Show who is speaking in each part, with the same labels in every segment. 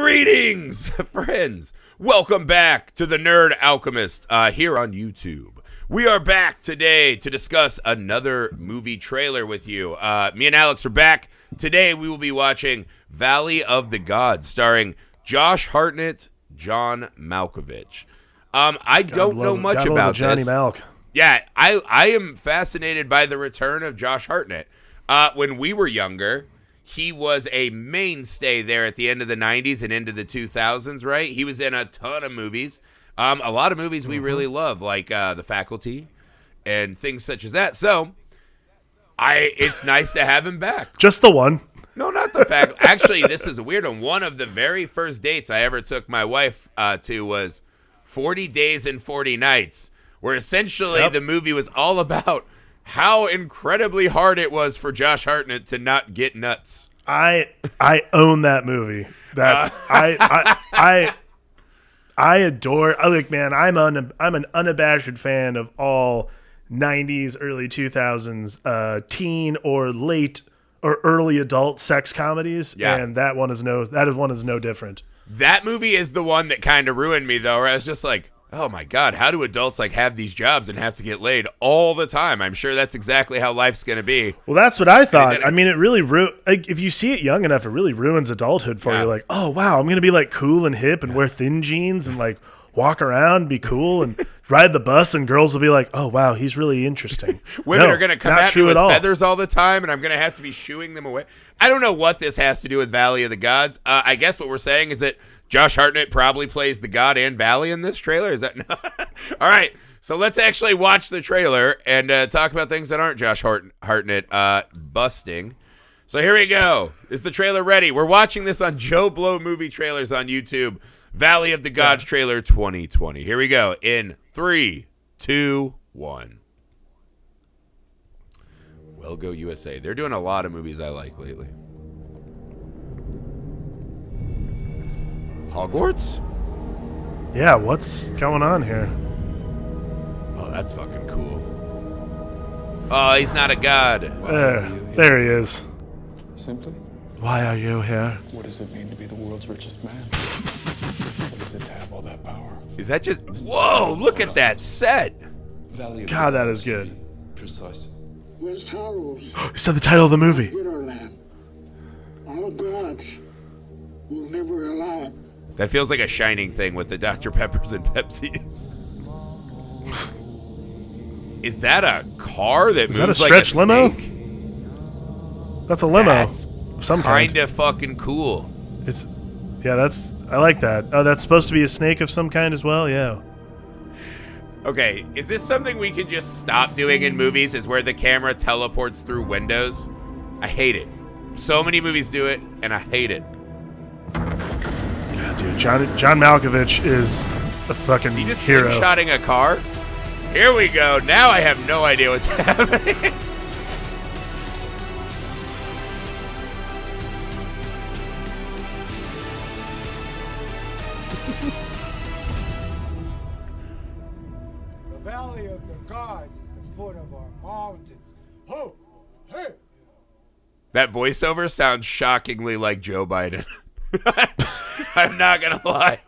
Speaker 1: Greetings, friends. Welcome back to the Nerd Alchemist here on YouTube. We are back today to discuss another movie trailer with you. Me and Alex are back. Today we will be watching Valley of the Gods, starring Josh Hartnett, John Malkovich. I don't know much about
Speaker 2: Johnny
Speaker 1: this.
Speaker 2: Malk.
Speaker 1: Yeah, I am fascinated by the return of Josh Hartnett. When we were younger, he was a mainstay there at the end of the 90s and into the 2000s, right? He was in a ton of movies. A lot of movies we really love, like The Faculty and things such as that. So, it's nice to have him back.
Speaker 2: Just the one.
Speaker 1: No, not The Faculty. Actually, this is a weird one. One of the very first dates I ever took my wife to was 40 Days and 40 Nights, where essentially the movie was all about how incredibly hard it was for Josh Hartnett to not get nuts.
Speaker 2: I own that movie. That's I adore. I'm an unabashed fan of all 90s, early 2000s teen or late or early adult sex comedies, and that one is no different.
Speaker 1: That movie is the one that kind of ruined me, though, where I was just like, oh my God, how do adults have these jobs and have to get laid all the time? I'm sure that's exactly how life's going to be.
Speaker 2: Well, that's what I thought. I mean, it really if you see it young enough, it really ruins adulthood for you. Like, oh wow, I'm going to be cool and hip and wear thin jeans and walk around, be cool and ride the bus, and girls will be like, oh wow, he's really interesting.
Speaker 1: Women are going to come at me with feathers all the time, and I'm going to have to be shooing them away. I don't know what this has to do with Valley of the Gods. I guess what we're saying is that Josh Hartnett probably plays the god and Valley in this trailer. Is that no? All right, so let's actually watch the trailer and talk about things that aren't Josh Hartnett busting. So here we go. Is the trailer ready? We're watching this on Joe Blow Movie Trailers on YouTube. Valley of the Gods trailer 2020. Here we go. In 3, 2, 1. Well, go USA. They're doing a lot of movies I like lately. Hogwarts?
Speaker 2: Yeah, what's going on here?
Speaker 1: Oh, that's fucking cool. Oh, he's not a god.
Speaker 2: There he is.
Speaker 3: Simply,
Speaker 2: why are you here?
Speaker 3: What does it mean to be the world's richest man? What is it to have all that power?
Speaker 1: Is that just... Whoa, look at that set.
Speaker 2: God, that is good.
Speaker 3: Precise.
Speaker 4: He
Speaker 2: said the title of the movie.
Speaker 4: All gods will never allow it.
Speaker 1: That feels like a Shining thing with the Dr. Peppers and Pepsis. Is that a car that moves
Speaker 2: that a
Speaker 1: like
Speaker 2: stretch
Speaker 1: a
Speaker 2: limo?
Speaker 1: snake?
Speaker 2: That's a limo.
Speaker 1: That's
Speaker 2: some kind.
Speaker 1: Kinda fucking cool.
Speaker 2: I like that. Oh, that's supposed to be a snake of some kind as well? Yeah.
Speaker 1: Okay, is this something we can just stop doing in movies, is where the camera teleports through windows? I hate it. So many movies do it, and I hate it.
Speaker 2: God, dude, John Malkovich is a fucking
Speaker 1: Is he just
Speaker 2: hero.
Speaker 1: slingshotting a car? Here we go. Now I have no idea what's happening.
Speaker 5: The Valley of the Gods is the foot of our mountains. Ho! Hey!
Speaker 1: That voiceover sounds shockingly like Joe Biden. I'm not gonna lie.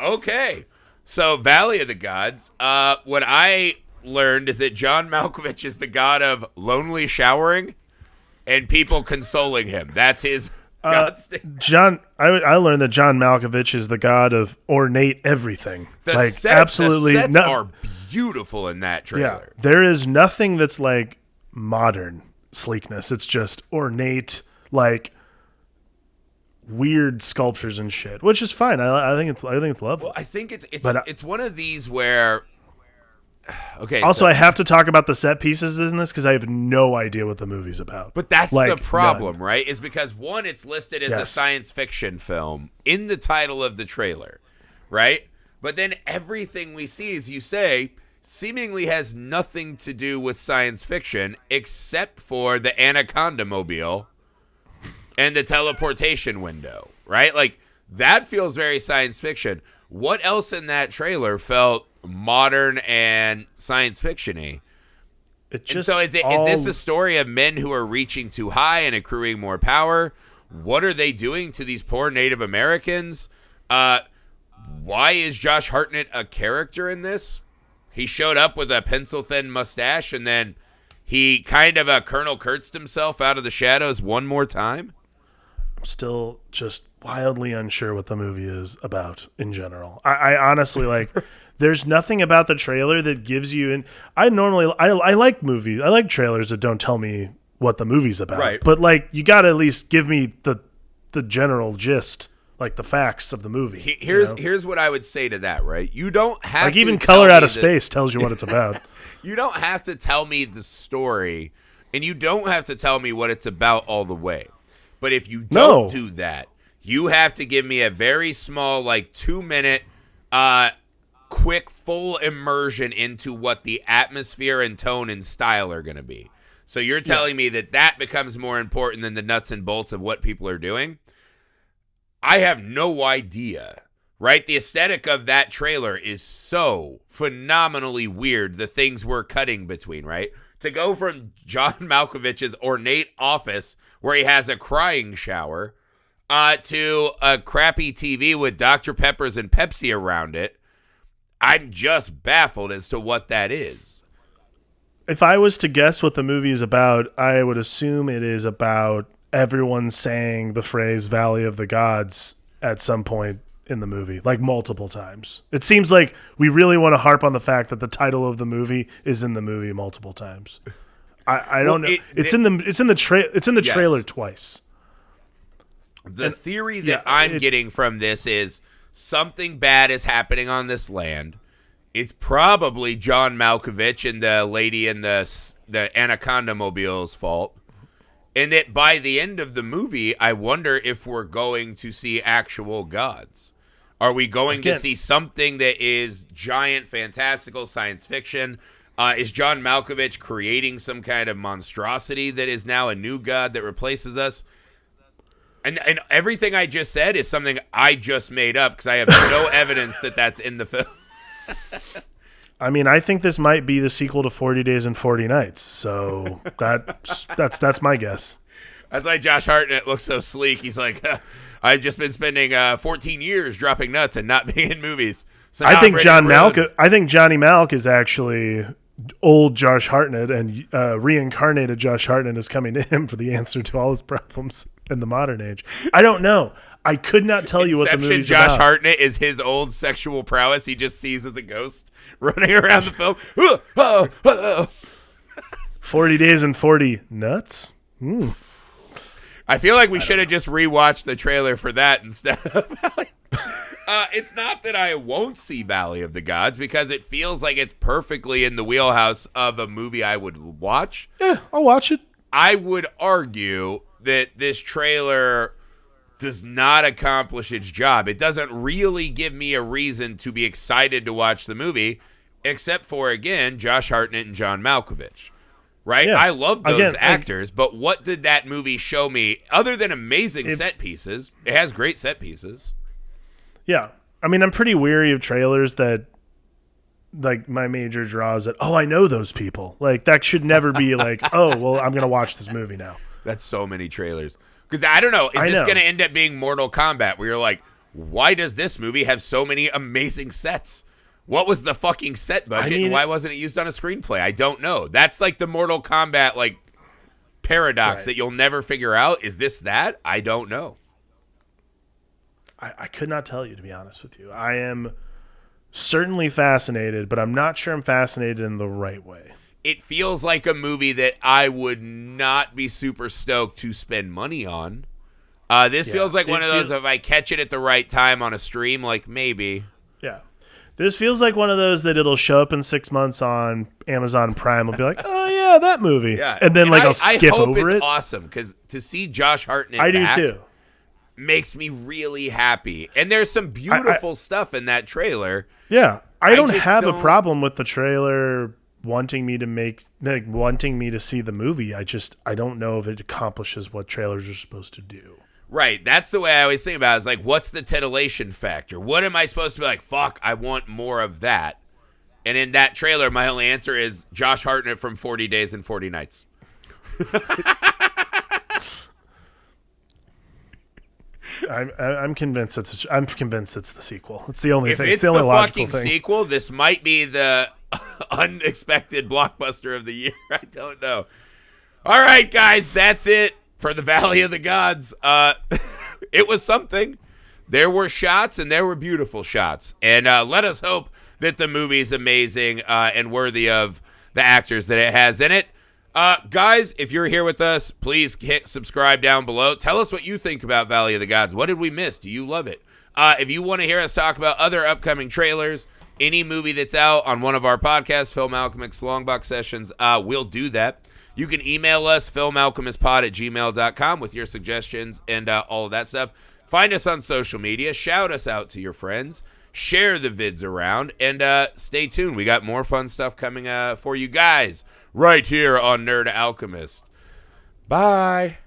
Speaker 1: Okay. So, Valley of the Gods. What I learned is that John Malkovich is the god of lonely showering and people consoling him. That's his god state.
Speaker 2: I learned that John Malkovich is the god of ornate everything.
Speaker 1: The sets are beautiful in that trailer.
Speaker 2: Yeah, there is nothing that's like modern sleekness. It's just ornate, weird sculptures and shit, which is fine. I think it's lovely.
Speaker 1: Well, I think it's one of these where. Okay.
Speaker 2: Also, I have to talk about the set pieces in this because I have no idea what the movie's about.
Speaker 1: But that's the problem, right? Is because one, it's listed as a science fiction film in the title of the trailer, right? But then everything we see, as you say, seemingly has nothing to do with science fiction except for the Anaconda mobile and the teleportation window, right? That feels very science fiction. What else in that trailer felt modern and science fiction-y?
Speaker 2: It just
Speaker 1: is this a story of men who are reaching too high and accruing more power? What are they doing to these poor Native Americans? Why is Josh Hartnett a character in this? He showed up with a pencil-thin mustache, and then he kind of Colonel Kurtzed himself out of the shadows one more time.
Speaker 2: I'm still just wildly unsure what the movie is about in general. I honestly, like, there's nothing about the trailer that gives you... And I like movies. I like trailers that don't tell me what the movie's about.
Speaker 1: Right.
Speaker 2: But, like, you got to at least give me the general gist, like the facts of the movie.
Speaker 1: Here's what I would say to that, right? You don't have
Speaker 2: like
Speaker 1: to
Speaker 2: even
Speaker 1: tell
Speaker 2: Color
Speaker 1: me
Speaker 2: Out of Space tells you what it's about.
Speaker 1: You don't have to tell me the story, and you don't have to tell me what it's about all the way. But if you don't do that, you have to give me a very small, like 2-minute, quick, full immersion into what the atmosphere and tone and style are going to be. So you're telling me that becomes more important than the nuts and bolts of what people are doing? I have no idea, right? The aesthetic of that trailer is so phenomenally weird, the things we're cutting between, right? To go from John Malkovich's ornate office where he has a crying shower to a crappy TV with Dr. Peppers and Pepsi around it, I'm just baffled as to what that is.
Speaker 2: If I was to guess what the movie is about, I would assume it is about everyone saying the phrase Valley of the Gods at some point in the movie, like multiple times. It seems like we really want to harp on the fact that the title of the movie is in the movie multiple times. I don't know. It's in the trailer twice.
Speaker 1: The theory that I'm getting from this is something bad is happening on this land. It's probably John Malkovich and the lady in the Anaconda Mobile's fault. And that by the end of the movie, I wonder if we're going to see actual gods. Are we going to see something that is giant, fantastical science fiction? Is John Malkovich creating some kind of monstrosity that is now a new god that replaces us? And everything I just said is something I just made up because I have no evidence that that's in the film.
Speaker 2: I mean, I think this might be the sequel to 40 Days and 40 Nights. So that's my guess.
Speaker 1: That's why Josh Hartnett looks so sleek. He's like, I've just been spending 14 years dropping nuts and not being in movies. So
Speaker 2: I think Johnny Malk is actually old Josh Hartnett, and reincarnated Josh Hartnett is coming to him for the answer to all his problems in the modern age. I don't know. I could not tell you what the movie's
Speaker 1: Josh
Speaker 2: about.
Speaker 1: Hartnett is his old sexual prowess he just sees as a ghost running around the film.
Speaker 2: 40 Days and 40 Nuts?
Speaker 1: I feel like we should have just rewatched the trailer for that instead of Valley. It's not that I won't see Valley of the Gods, because it feels like it's perfectly in the wheelhouse of a movie I would watch.
Speaker 2: Yeah, I'll watch it.
Speaker 1: I would argue that this trailer does not accomplish its job. It doesn't really give me a reason to be excited to watch the movie, except for, again, Josh Hartnett and John Malkovich. Right? Yeah. I love those actors, but what did that movie show me other than amazing set pieces? It has great set pieces.
Speaker 2: Yeah. I mean, I'm pretty weary of trailers that, like, my major draw is that, oh, I know those people. Like, that should never be like, oh, well, I'm going to watch this movie now.
Speaker 1: That's so many trailers. Because I don't know, is this going to end up being Mortal Kombat, where you're like, why does this movie have so many amazing sets? What was the fucking set budget, and why wasn't it used on a screenplay? I don't know. That's like the Mortal Kombat like paradox that you'll never figure out. Is this that? I don't know.
Speaker 2: I could not tell you, to be honest with you. I am certainly fascinated, but I'm not sure I'm fascinated in the right way.
Speaker 1: It feels like a movie that I would not be super stoked to spend money on. This feels like one of those, if I catch it at the right time on a stream, like maybe.
Speaker 2: Yeah. This feels like one of those that it'll show up in 6 months on Amazon Prime. I'll be like, oh, yeah, that movie. Yeah. And then I'll skip over it.
Speaker 1: It's awesome, because to see Josh Hartnett
Speaker 2: do too.
Speaker 1: Makes me really happy. And there's some beautiful stuff in that trailer.
Speaker 2: Yeah. I don't have a problem with the trailer wanting me to see the movie. I don't know if it accomplishes what trailers are supposed to do.
Speaker 1: Right. That's the way I always think about it. It's like, what's the titillation factor? What am I supposed to be like, fuck, I want more of that? And in that trailer, my only answer is Josh Hartnett from 40 Days and 40 Nights.
Speaker 2: I'm convinced it's the sequel. It's the only
Speaker 1: if
Speaker 2: thing.
Speaker 1: It's
Speaker 2: the only logical
Speaker 1: fucking
Speaker 2: thing.
Speaker 1: sequel, this might be the unexpected blockbuster of the year. I don't know. All right, guys, that's it for the Valley of the Gods. It was something. There were shots, and there were beautiful shots. And let us hope that the movie is amazing and worthy of the actors that it has in it. Guys, if you're here with us, please hit subscribe down below. Tell us what you think about Valley of the Gods. What did we miss? Do you love it? If you want to hear us talk about other upcoming trailers, any movie that's out on one of our podcasts, Film Alchemist Longbox Sessions, we'll do that. You can email us, filmalchemistpod@gmail.com, with your suggestions and all of that stuff. Find us on social media. Shout us out to your friends. Share the vids around. And stay tuned. We got more fun stuff coming for you guys right here on Nerd Alchemist. Bye.